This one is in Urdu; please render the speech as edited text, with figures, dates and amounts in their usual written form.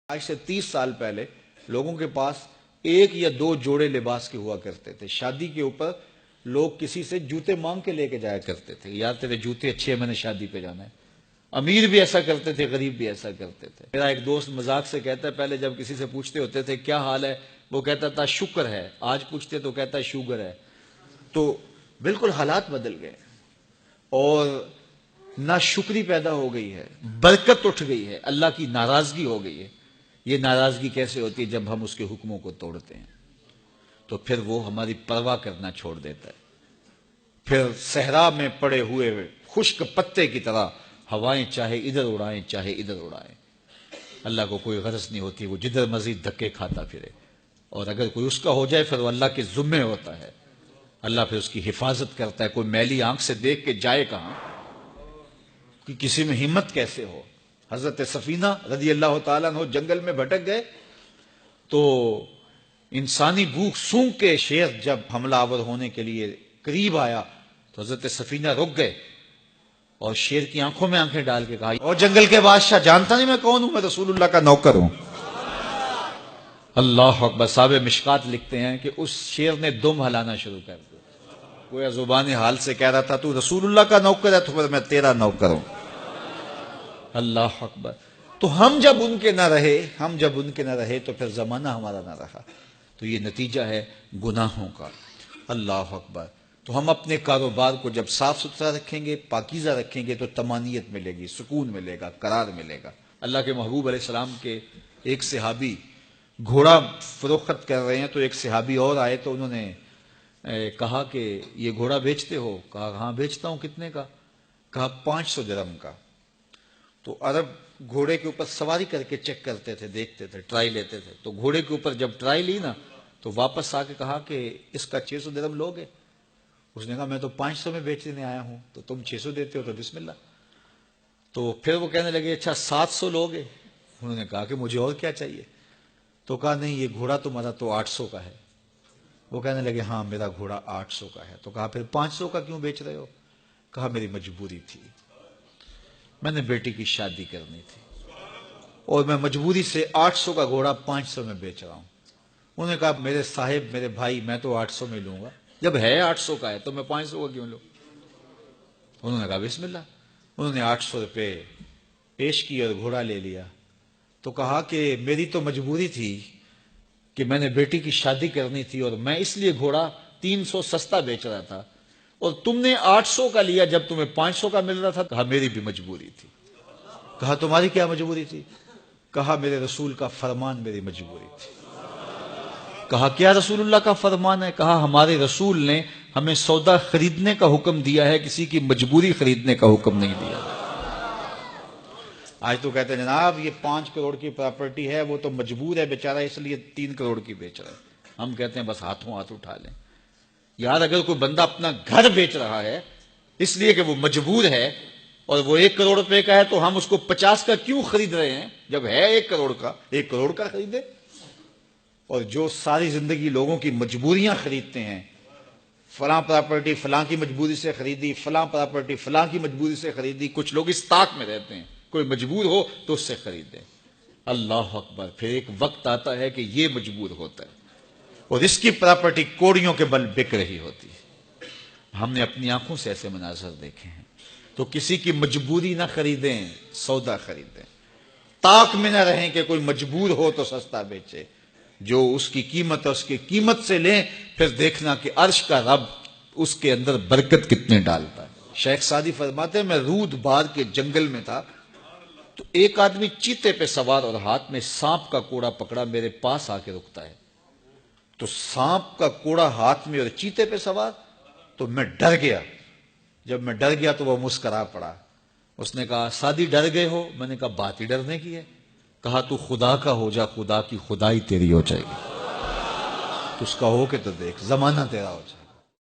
آج سے 30 سال پہلے لوگوں کے پاس ایک یا دو جوڑے لباس کے ہوا کرتے تھے. شادی کے اوپر لوگ کسی سے جوتے مانگ کے لے کے جایا کرتے تھے. یار تیرے جوتے اچھے ہیں، میں نے شادی پہ جانا ہے. امیر بھی ایسا کرتے تھے، غریب بھی ایسا کرتے تھے. میرا ایک دوست مذاق سے کہتا ہے پہلے جب کسی سے پوچھتے ہوتے تھے کیا حال ہے، وہ کہتا تھا شکر ہے. آج پوچھتے تو کہتا ہے شوگر ہے. تو بالکل حالات بدل گئے اور ناشکری پیدا ہو گئی ہے، برکت اٹھ گئی ہے، اللہ کی ناراضگی ہو گئی ہے. یہ ناراضگی کیسے ہوتی ہے؟ جب ہم اس کے حکموں کو توڑتے ہیں تو پھر وہ ہماری پرواہ کرنا چھوڑ دیتا ہے. پھر صحرا میں پڑے ہوئے خشک پتے کی طرح ہوائیں چاہے ادھر اڑائیں چاہے ادھر اڑائیں، اللہ کو کوئی غرض نہیں ہوتی. وہ جدھر مزید دھکے کھاتا پھرے، اور اگر کوئی اس کا ہو جائے پھر وہ اللہ کے ذمے ہوتا ہے. اللہ پھر اس کی حفاظت کرتا ہے. کوئی میلی آنکھ سے دیکھ کے جائے کہاں کہ کسی میں ہمت کیسے ہو. حضرت سفینہ رضی اللہ تعالیٰ عنہ جنگل میں بھٹک گئے تو انسانی بھوک سونگ کے شیر جب حملہ آور ہونے کے لیے قریب آیا تو حضرت سفینہ رک گئے اور شیر کی آنکھوں میں آنکھیں ڈال کے کہا، اور جنگل کے بادشاہ جانتا نہیں میں کون ہوں؟ میں رسول اللہ کا نوکر ہوں. اللہ اکبر. صاحب مشکات لکھتے ہیں کہ اس شیر نے دم ہلانا شروع کر دیا. کوئی زبان حال سے کہہ رہا تھا تو رسول اللہ کا نوکر ہے تو پھر میں تیرا نوکر ہوں. اللہ اکبر. تو ہم جب ان کے نہ رہے تو پھر زمانہ ہمارا نہ رہا. تو یہ نتیجہ ہے گناہوں کا. اللہ اکبر. تو ہم اپنے کاروبار کو جب صاف ستھرا رکھیں گے، پاکیزہ رکھیں گے تو طمانینت ملے گی، سکون ملے گا، قرار ملے گا. اللہ کے محبوب علیہ السلام کے ایک صحابی گھوڑا فروخت کر رہے ہیں تو ایک صحابی اور آئے تو انہوں نے کہا کہ یہ گھوڑا بیچتے ہو؟ کہا ہاں بیچتا ہوں. کتنے کا؟ کہا 500 درہم کا. تو عرب گھوڑے کے اوپر سواری کر کے چیک کرتے تھے، دیکھتے تھے، ٹرائی لیتے تھے. تو گھوڑے کے اوپر جب ٹرائی لی نا تو واپس آ کے کہا کہ اس کا 600 درہم لوگے؟ اس نے کہا میں تو 500 میں بیچنے آیا ہوں، تو تم 600 دیتے ہو تو بسم اللہ. تو پھر وہ کہنے لگے اچھا 700 لوگے؟ انہوں نے کہا کہ مجھے اور کیا چاہیے. تو کہا نہیں یہ گھوڑا تمہارا تو 800 کا ہے. وہ کہنے لگے ہاں میرا گھوڑا 800 کا ہے. تو کہا پھر 500 کا کیوں بیچ رہے ہو؟ کہا میری مجبوری تھی، میں نے بیٹی کی شادی کرنی تھی اور میں مجبوری سے 800 کا گھوڑا 500 میں بیچ رہا ہوں. انہوں نے کہا میرے صاحب، میرے بھائی، میں تو 800 میں لوں گا. جب ہے 800 کا ہے تو میں 500 کا کیوں لوں؟ انہوں نے کہا بسم اللہ. انہوں نے 800 روپے پیش کی اور گھوڑا لے لیا. تو کہا کہ میری تو مجبوری تھی کہ میں نے بیٹی کی شادی کرنی تھی اور میں اس لیے گھوڑا 300 سستا بیچ رہا تھا، اور تم نے 800 کا لیا جب تمہیں 500 کا مل رہا تھا. کہا میری بھی مجبوری تھی. کہا تمہاری کیا مجبوری تھی؟ کہا میرے رسول کا فرمان میری مجبوری تھی. کہا کیا رسول اللہ کا فرمان ہے؟ کہا ہمارے رسول نے ہمیں سودا خریدنے کا حکم دیا ہے، کسی کی مجبوری خریدنے کا حکم نہیں دیا. آج تو کہتے ہیں جناب یہ 5 کروڑ کی پراپرٹی ہے، وہ تو مجبور ہے بیچارہ اس لیے 3 کروڑ کی بیچ رہا ہے. ہم کہتے ہیں بس ہاتھوں ہاتھ اٹھا لیں. یار اگر کوئی بندہ اپنا گھر بیچ رہا ہے اس لیے کہ وہ مجبور ہے اور وہ 1 کروڑ روپے کا ہے تو ہم اس کو 50 کا کیوں خرید رہے ہیں؟ جب ہے 1 کروڑ کا، 1 کروڑ کا خریدے. اور جو ساری زندگی لوگوں کی مجبوریاں خریدتے ہیں، فلاں پراپرٹی فلاں کی مجبوری سے خریدی، فلاں پراپرٹی فلاں کی مجبوری سے خریدی. کچھ لوگ اس طاق میں رہتے ہیں کوئی مجبور ہو تو اس سے خریدے. اللہ اکبر. پھر ایک وقت آتا ہے کہ یہ مجبور ہوتا ہے اور اس کی پراپرٹی کوڑیوں کے بل بک رہی ہوتی ہے. ہم نے اپنی آنکھوں سے ایسے مناظر دیکھے ہیں. تو کسی کی مجبوری نہ خریدیں، سودا خریدیں. طاق میں نہ رہیں کہ کوئی مجبور ہو تو سستا بیچے. جو اس کی قیمت ہے اس کی قیمت سے لیں، پھر دیکھنا کہ عرش کا رب اس کے اندر برکت کتنے ڈالتا ہے. شیخ سعدی فرماتے ہیں میں رود بار کے جنگل میں تھا تو ایک آدمی چیتے پہ سوار اور ہاتھ میں سانپ کا کوڑا پکڑا، میرے پاس آ کے رکتا ہے. تو سانپ کا کوڑا ہاتھ میں اور چیتے پہ سوار، تو میں ڈر گیا. جب میں ڈر گیا تو وہ مسکرا پڑا. اس نے کہا سعدی ڈر گئے ہو؟ میں نے کہا بات ہی ڈرنے کی ہے. کہا تو خدا کا ہو جا، خدا کی خدائی تیری ہو جائے گی. تو اس کا ہو کے تو دیکھ، زمانہ تیرا ہو جائے.